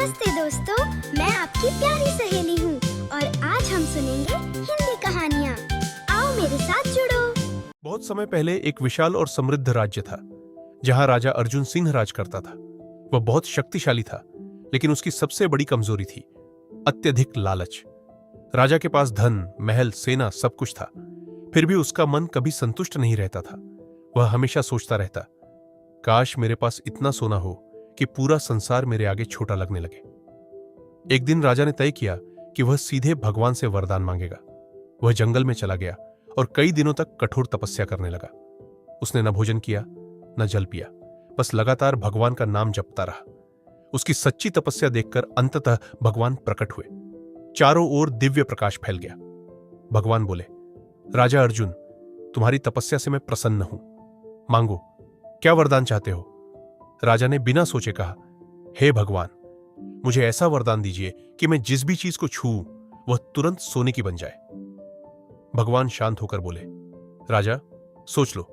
नमस्ते दोस्तों, मैं आपकी प्यारी सहेली हूँ और आज हम सुनेंगे हिंदी कहानियाँ। आओ मेरे साथ जुड़ो। बहुत समय पहले एक विशाल और समृद्ध राज्य था जहां राजा अर्जुन सिंह राज करता था। वह बहुत शक्तिशाली था, लेकिन उसकी सबसे बड़ी कमजोरी थी अत्यधिक लालच। राजा के पास धन, महल, सेना सब कुछ था, फिर भी उसका मन कभी संतुष्ट नहीं रहता था। वह हमेशा सोचता रहता, काश मेरे पास इतना सोना हो कि पूरा संसार मेरे आगे छोटा लगने लगे। एक दिन राजा ने तय किया कि वह सीधे भगवान से वरदान मांगेगा। वह जंगल में चला गया और कई दिनों तक कठोर तपस्या करने लगा। उसने न भोजन किया न जल पिया, बस लगातार भगवान का नाम जपता रहा। उसकी सच्ची तपस्या देखकर अंततः भगवान प्रकट हुए। चारों ओर दिव्य प्रकाश फैल गया। भगवान बोले, राजा अर्जुन, तुम्हारी तपस्या से मैं प्रसन्न हूं। मांगो, क्या वरदान चाहते हो? राजा ने बिना सोचे कहा, हे भगवान, मुझे ऐसा वरदान दीजिए कि मैं जिस भी चीज को छूऊं वह तुरंत सोने की बन जाए। भगवान शांत होकर बोले, राजा सोच लो,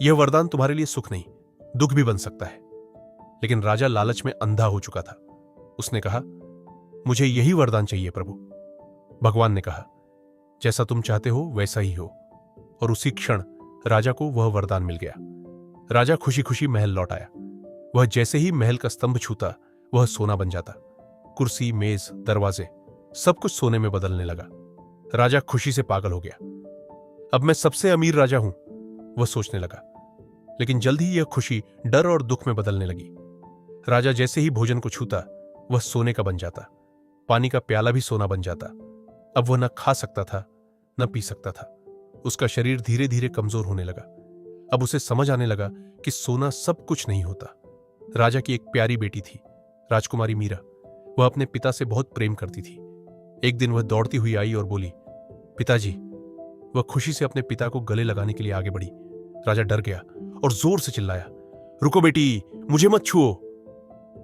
यह वरदान तुम्हारे लिए सुख नहीं, दुख भी बन सकता है। लेकिन राजा लालच में अंधा हो चुका था। उसने कहा, मुझे यही वरदान चाहिए प्रभु। भगवान ने कहा, जैसा तुम चाहते हो वैसा ही हो। और उसी क्षण राजा को वह वरदान मिल गया। राजा खुशी खुशी महल लौट आया। वह जैसे ही महल का स्तंभ छूता वह सोना बन जाता। कुर्सी, मेज, दरवाजे सब कुछ सोने में बदलने लगा। राजा खुशी से पागल हो गया। अब मैं सबसे अमीर राजा हूं, वह सोचने लगा। लेकिन जल्द ही यह खुशी डर और दुख में बदलने लगी। राजा जैसे ही भोजन को छूता वह सोने का बन जाता। पानी का प्याला भी सोना बन जाता। अब वह न खा सकता था न पी सकता था। उसका शरीर धीरे धीरे कमजोर होने लगा। अब उसे समझ आने लगा कि सोना सब कुछ नहीं होता। राजा की एक प्यारी बेटी थी, राजकुमारी मीरा। वह अपने पिता से बहुत प्रेम करती थी। एक दिन वह दौड़ती हुई आई और बोली, पिताजी। वह खुशी से अपने पिता को गले लगाने के लिए आगे बढ़ी। राजा डर गया और जोर से चिल्लाया, रुको बेटी, मुझे मत छुओ।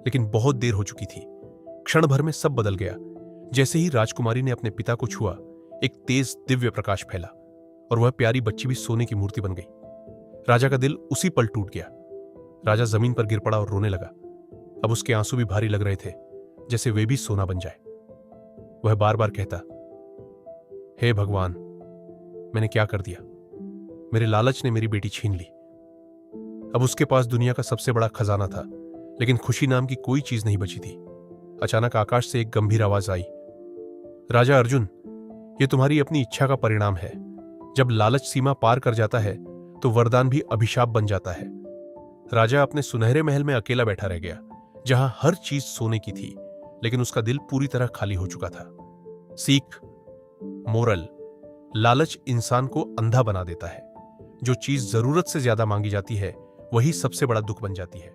लेकिन बहुत देर हो चुकी थी। क्षण भर में सब बदल गया। जैसे ही राजकुमारी ने अपने पिता को छुआ, एक तेज दिव्य प्रकाश फैला और वह प्यारी बच्ची भी सोने की मूर्ति बन गई। राजा का दिल उसी पल टूट गया। राजा जमीन पर गिर पड़ा और रोने लगा। अब उसके आंसू भी भारी लग रहे थे, जैसे वे भी सोना बन जाए। वह बार बार कहता, हे भगवान, मैंने क्या कर दिया? मेरे लालच ने मेरी बेटी छीन ली। अब उसके पास दुनिया का सबसे बड़ा खजाना था, लेकिन खुशी नाम की कोई चीज नहीं बची थी। अचानक आकाश से एक गंभीर आवाज आई, राजा अर्जुन, यह तुम्हारी अपनी इच्छा का परिणाम है। जब लालच सीमा पार कर जाता है तो वरदान भी अभिशाप बन जाता है। राजा अपने सुनहरे महल में अकेला बैठा रह गया, जहां हर चीज सोने की थी, लेकिन उसका दिल पूरी तरह खाली हो चुका था। सीख, मोरल, लालच इंसान को अंधा बना देता है। जो चीज जरूरत से ज्यादा मांगी जाती है वही सबसे बड़ा दुख बन जाती है।